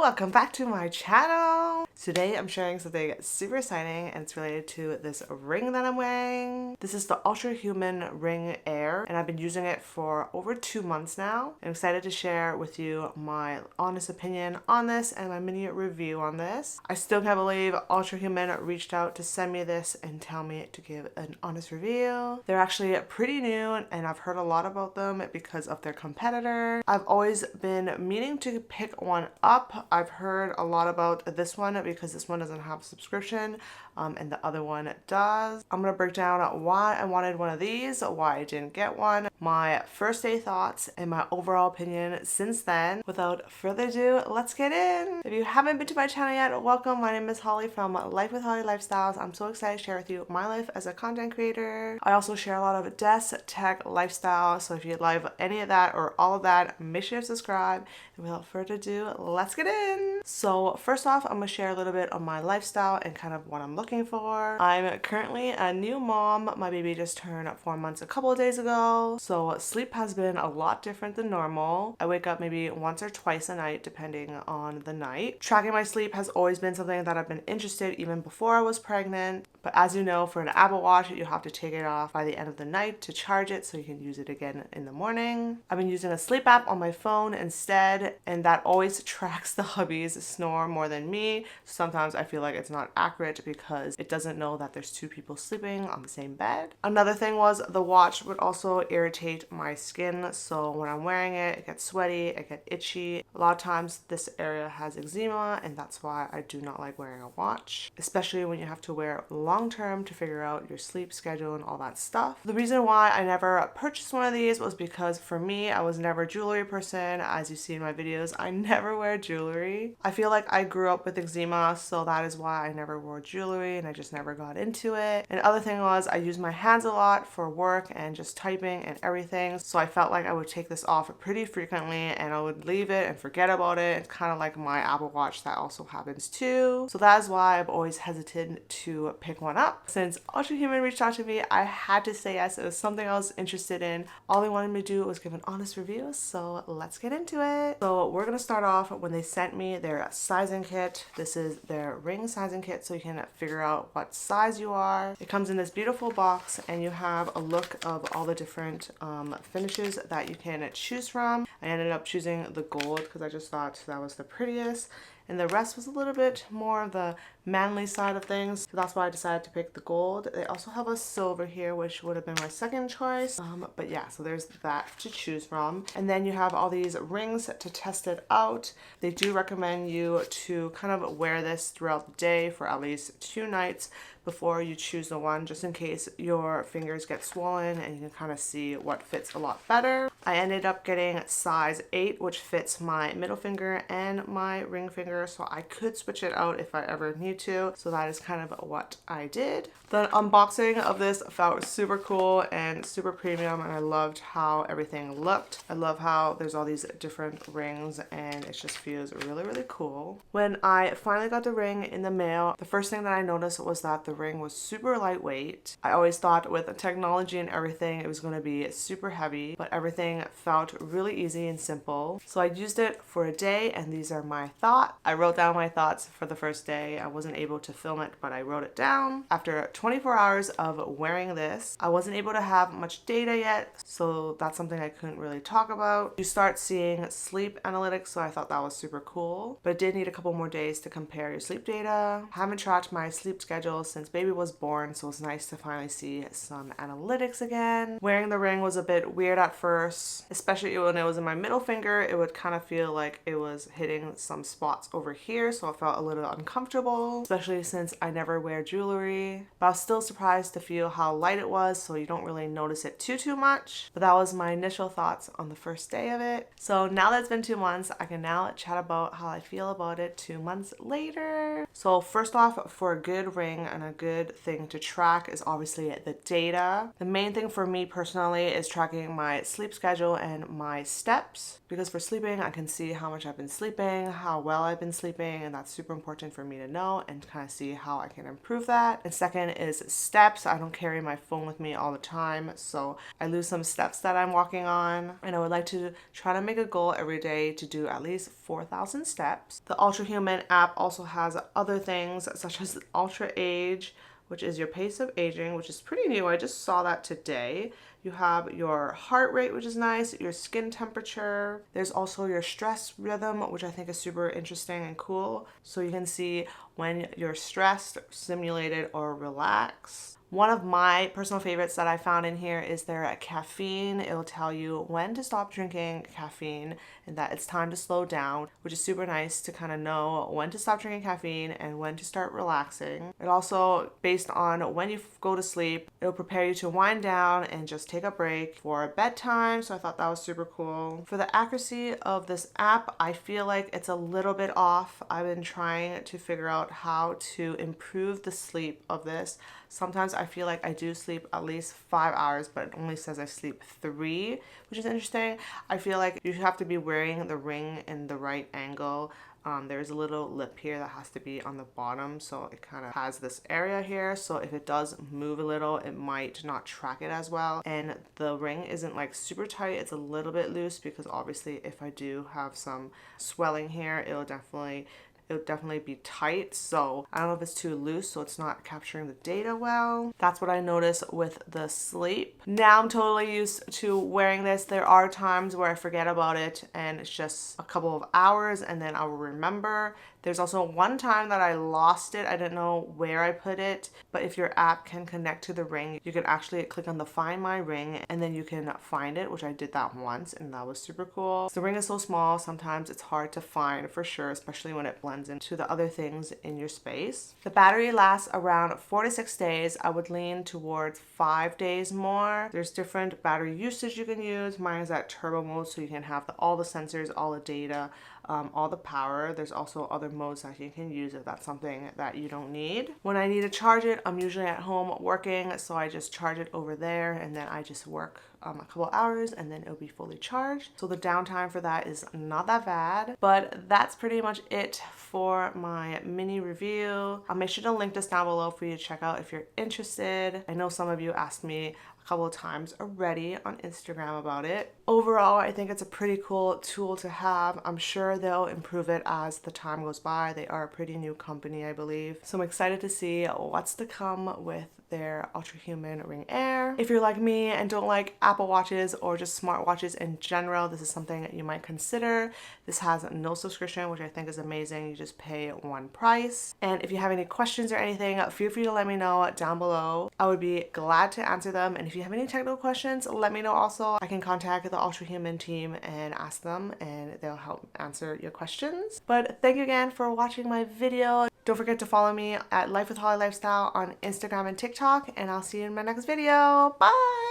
welcome back to my channel. Today I'm sharing something super exciting and it's related to this ring that I'm wearing. This is the Ultrahuman Ring AIR and I've been using it for over 2 months now. I'm excited to share with you my honest opinion on this and my mini review on this. I still can't believe Ultrahuman reached out to send me this and tell me to give an honest review. They're actually pretty new and I've heard a lot about them because of their competitor. I've always been meaning to pick one up. I've heard a lot about this one because this one doesn't have a subscription and the other one does. I'm gonna break down why I wanted one of these, why I didn't get one, my first day thoughts, and my overall opinion since then. Without further ado, let's get in. If you haven't been to my channel yet, welcome. My name is Holly from Life with Holly Lifestyles. I'm so excited to share with you my life as a content creator. I also share a lot of desk, tech, lifestyle, so if you like any of that or all of that, make sure to subscribe. And without further ado, let's get in. So first off, I'm gonna share a little bit of my lifestyle and kind of what I'm looking for. I'm currently a new mom. My baby just turned 4 months a couple of days ago, so sleep has been a lot different than normal. I wake up maybe once or twice a night depending on the night. Tracking my sleep has always been something that I've been interested in even before I was pregnant, but as you know, for an Apple Watch you have to take it off by the end of the night to charge it so you can use it again in the morning. I've been using a sleep app on my phone instead, and that always tracks the hubby's snore more than me. Sometimes I feel like it's not accurate because it doesn't know that there's two people sleeping on the same bed. Another thing was the watch would also irritate my skin, so when I'm wearing it, it gets sweaty, it gets itchy. A lot of times this area has eczema, and that's why I do not like wearing a watch, especially when you have to wear long term to figure out your sleep schedule and all that stuff. The reason why I never purchased one of these was because for me, I was never a jewelry person. As you see in my videos, I never wear jewelry. I feel like I grew up with eczema, so that is why I never wore jewelry and I just never got into it. And the other thing was I use my hands a lot for work and just typing and everything, so I felt like I would take this off pretty frequently and I would leave it and forget about it. It's kind of like my Apple Watch that also happens too. So that is why I've always hesitated to pick one up. Since Ultrahuman reached out to me, I had to say yes. It was something I was interested in. All they wanted me to do was give an honest review, so let's get into it. So we're gonna start off when they sent me their sizing kit. This is their ring sizing kit, so you can figure out what size you are. It comes in this beautiful box and you have a look of all the different finishes that you can choose from. I ended up choosing the gold because I just thought that was the prettiest, and the rest was a little bit more of the manly side of things, so that's why I decided to pick the gold. They also have a silver here, which would have been my second choice, but yeah, so there's that to choose from. And then you have all these rings to test it out. They do recommend you to kind of wear this throughout the day for at least 2 nights before you choose the one, just in case your fingers get swollen, and you can kind of see what fits a lot better. I ended up getting size 8, which fits my middle finger and my ring finger, so I could switch it out if I ever need to. So that is kind of what I did. The unboxing of this felt super cool and super premium, and I loved how everything looked. I love how there's all these different rings and it just feels really, really cool. When I finally got the ring in the mail, the first thing that I noticed was that the ring was super lightweight. I always thought with the technology and everything it was going to be super heavy, but everything felt really easy and simple. So I used it for a day, and these are my thoughts. I wrote down my thoughts for the first day. I wasn't able to film it, but I wrote it down. After 24 hours of wearing this, I wasn't able to have much data yet, so that's something I couldn't really talk about. You start seeing sleep analytics, so I thought that was super cool, but it did need a couple more days to compare your sleep data. I haven't tracked my sleep schedule since baby was born, so it's nice to finally see some analytics again. Wearing the ring was a bit weird at first, especially when it was in my middle finger. It would kind of feel like it was hitting some spots over here, so I felt a little uncomfortable, especially since I never wear jewelry. But I was still surprised to feel how light it was, so you don't really notice it too much. But that was my initial thoughts on the first day of it. So now that it's been 2 months, I can now chat about how I feel about it 2 months later. So first off, for a good ring and a good thing to track is obviously the data. The main thing for me personally is tracking my sleep schedule schedule and my steps, because for sleeping I can see how much I've been sleeping, how well I've been sleeping, and that's super important for me to know and kind of see how I can improve that. And second is steps. I don't carry my phone with me all the time, so I lose some steps that I'm walking on, and I would like to try to make a goal every day to do at least 4,000 steps. The Ultrahuman app also has other things such as Ultra Age, which is your pace of aging, which is pretty new. I just saw that today. You have your heart rate, which is nice, your skin temperature. There's also your stress rhythm, which I think is super interesting and cool. So you can see when you're stressed, stimulated, or relaxed. One of my personal favorites that I found in here is their caffeine. It'll tell you when to stop drinking caffeine and that it's time to slow down, which is super nice to kind of know when to stop drinking caffeine and when to start relaxing. It also, based on when you go to sleep, it'll prepare you to wind down and just take a break for bedtime. So I thought that was super cool. For the accuracy of this app, I feel like it's a little bit off. I've been trying to figure out how to improve the sleep of this. Sometimes I feel like I do sleep at least 5 hours, but it only says I sleep 3, which is interesting. I feel like you have to be wearing the ring in the right angle. There's a little lip here that has to be on the bottom, so it kind of has this area here. So if it does move a little, it might not track it as well. And the ring isn't like super tight, it's a little bit loose, because obviously if I do have some swelling here, it'll definitely be tight. So I don't know if it's too loose, so it's not capturing the data well. That's what I noticed with the sleep. Now I'm totally used to wearing this. There are times where I forget about it and it's just a couple of hours and then I will remember. There's also one time that I lost it. I didn't know where I put it, but if your app can connect to the ring, you can actually click on the Find My Ring and then you can find it, which I did that once and that was super cool. The ring is so small, sometimes it's hard to find for sure, especially when it blends into the other things in your space. The battery lasts around 4 to 6 days. I would lean towards 5 days more. There's different battery usage you can use. Mine is at turbo mode, so you can have all the sensors, all the data, all the power. There's also other modes that you can use if that's something that you don't need. When I need to charge it, I'm usually at home working, so I just charge it over there and then I just work a couple hours and then it'll be fully charged. So the downtime for that is not that bad, but that's pretty much it for my mini review. I'll make sure to link this down below for you to check out if you're interested. I know some of you asked me a couple of times already on Instagram about it. Overall, I think it's a pretty cool tool to have. I'm sure they'll improve it as the time goes by. They are a pretty new company, I believe. So I'm excited to see what's to come with their Ultrahuman Ring AIR. If you're like me and don't like Apple Watches or just smartwatches in general, this is something that you might consider. This has no subscription, which I think is amazing. You just pay one price. And if you have any questions or anything, feel free to let me know down below. I would be glad to answer them. And if you have any technical questions, let me know also. I can contact the Ultrahuman team and ask them and they'll help answer your questions. But thank you again for watching my video. Don't forget to follow me at Life with Holly Lifestyle on Instagram and TikTok, and I'll see you in my next video. Bye!